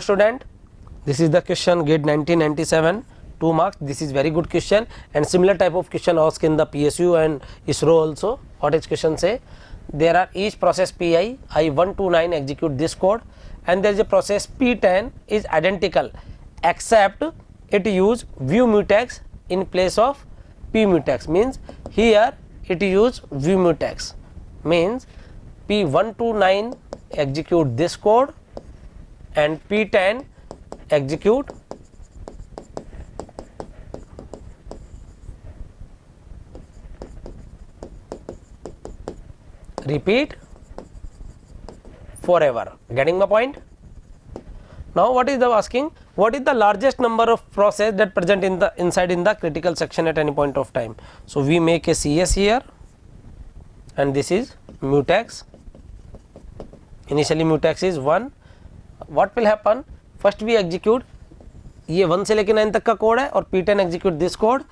Hello student, this is the question GATE 1997, 2 marks. This is very good question and similar type of question asked in the PSU and ISRO also. What is question say? There are each process Pi, I1 to 9 execute this code, and there is a process P10 is identical except it use view mutex in place of p mutex. Means here it use view mutex, means P1 to 9 execute this code and P10 execute repeat forever. Getting my point? Now what is the asking? What is the largest number of process that present in the inside in the critical section at any point of time? So we make a CS here and this is mutex. Initially mutex is 1. What will happen? First we execute ये 1 से लेके 9 तक का code है और P10 execute this code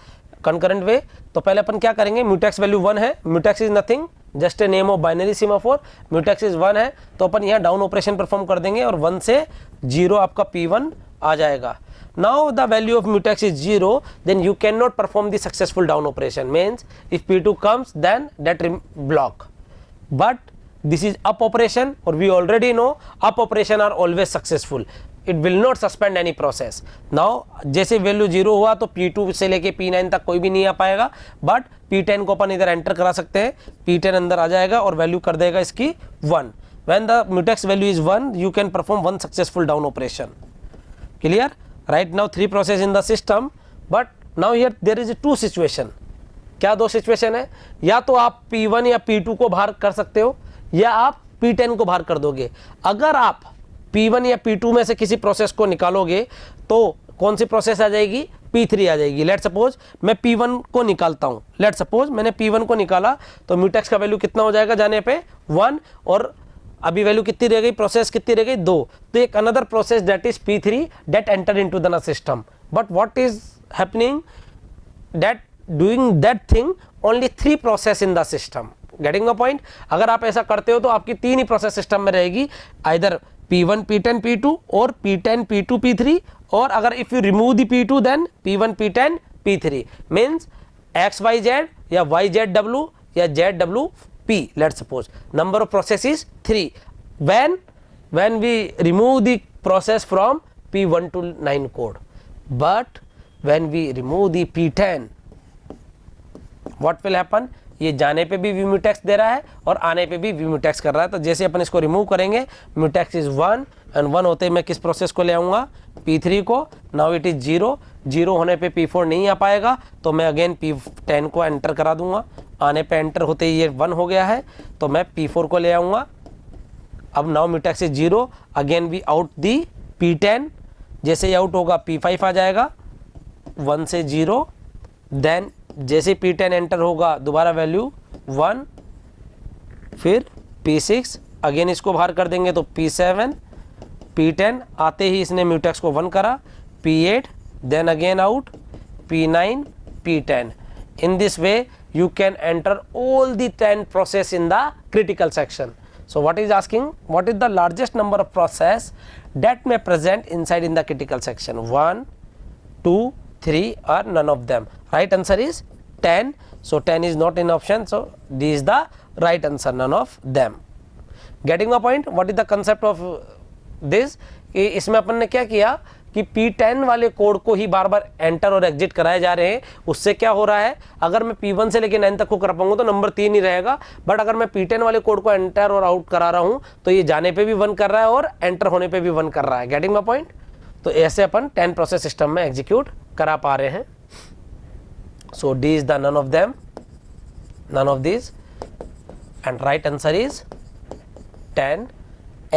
concurrent way. तो पहले अपन क्या करेंगे? mutex वैल्यू 1 है, mutex is nothing just a name of binary semaphore, mutex is 1 है, तो अपन यहाँ डाउन ऑपरेशन परफॉर्म कर देंगे और 1 से 0 आपका P1 आ जाएगा. Now the value of mutex is 0, then you cannot perform the successful down operation. Means if P2 comes, then that block. But this is up operation, or we already know up operation are always successful. It will not suspend any process. Now जैसे value 0 हुआ तो P2 से लेके P9 तक कोई भी नहीं आ पाएगा, बट P10 को अपन इधर एंटर करा सकते हैं. P10 अंदर आ जाएगा और वैल्यू कर देगा इसकी 1. When the mutex value is 1, you can perform one successful down operation. Clear? Right now 3 process in the system, but now here there is a 2 situation. क्या 2 सिचुएशन है? या तो आप P1 या P2 को बाहर कर सकते हो या आप P10 को बाहर कर दोगे. अगर आप P1 या P2 में से किसी प्रोसेस को निकालोगे तो कौन सी प्रोसेस आ जाएगी? P3 आ जाएगी. लेट सपोज मैं P1 को निकालता हूं. लेट सपोज मैंने P1 को निकाला तो म्यूटेक्स का वैल्यू कितना हो जाएगा जाने पे 1, और अभी वैल्यू कितनी रह गई? प्रोसेस कितनी रह गई? 2. तो एक another process that is P3 that enter into the system. But what is happening? That doing that thing only 3 process in the system. Getting the point? अगर आप ऐसा करते हो तो आपकी 3 ही प्रोसेस सिस्टम में रहेगी, आइदर P1 P10 P2 और P10 P2 P3, और अगर if you remove the P2 then P1 P10 P3. Means XYZ या YZW या ZWP. Let's suppose number of process is 3 when we remove the process from P1 to 9 code. But when we remove the P10, what will happen? ये जाने पे भी mutex दे रहा है और आने पे भी म्यूटेक्स कर रहा है. तो जैसे अपन इसको रिमूव करेंगे, म्यूटेक्स इज 1 एंड 1 होते ही मैं किस प्रोसेस को ले आऊँगा? P3 को. नाउ इट इज 0 होने पे P4 नहीं आ पाएगा, तो मैं अगेन P10 को एंटर करा दूंगा. आने पे एंटर होते ही ये 1 हो गया है, तो मैं P4 को ले आऊँगा. अब now mutex is 0, again we out the P10. जैसे ही आउट होगा P5 आ जाएगा 1 से 0. देन जैसे P10 एंटर होगा दोबारा वैल्यू 1, फिर P6, अगेन इसको बाहर कर देंगे तो P7, P10 आते ही इसने म्यूटेक्स को 1 करा, P8, then again out, P9, P10. In this way you can enter all the 10 process in the critical section. So what is asking? What is the largest number of process that may present inside in the critical section? 1, 2, 3 or none of them? Right answer is 10. So 10 is not in option, so this is the right answer, none of them. Getting my point? What is the concept of this? कि इसमें अपन ने क्या किया कि P10 वाले code को ही बार बार enter और exit कराए जा रहे हैं. उससे क्या हो रहा है? अगर मैं P1 से लेके 9 तक को कर पाऊंगा तो नंबर 3 ही रहेगा, बट अगर मैं P10 वाले कोड को एंटर और आउट करा रहा हूं तो ये जाने पे भी 1 कर रहा है और एंटर होने पे भी 1 कर रहा है. Getting my point? तो ऐसे अपन 10 प्रोसेस सिस्टम में एग्जीक्यूट करा पा रहे हैं. So the is the none of them, none of these, and right answer is 10.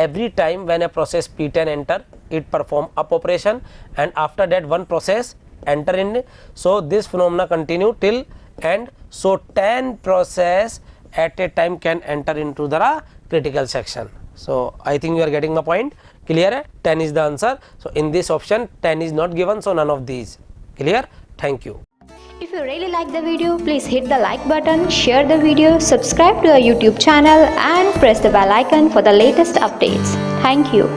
Every time when a process P10 enter, it perform up operation, and after that one process enter in. So this phenomena continue till end. So 10 process at a time can enter into the critical section. So I think you are getting my point. Clear है? 10 is the answer. So in this option 10 is not given, so none of these. Clear? Thank you. If you really like the video, please hit the like button, share the video, subscribe to our YouTube channel and press the bell icon for the latest updates. Thank you.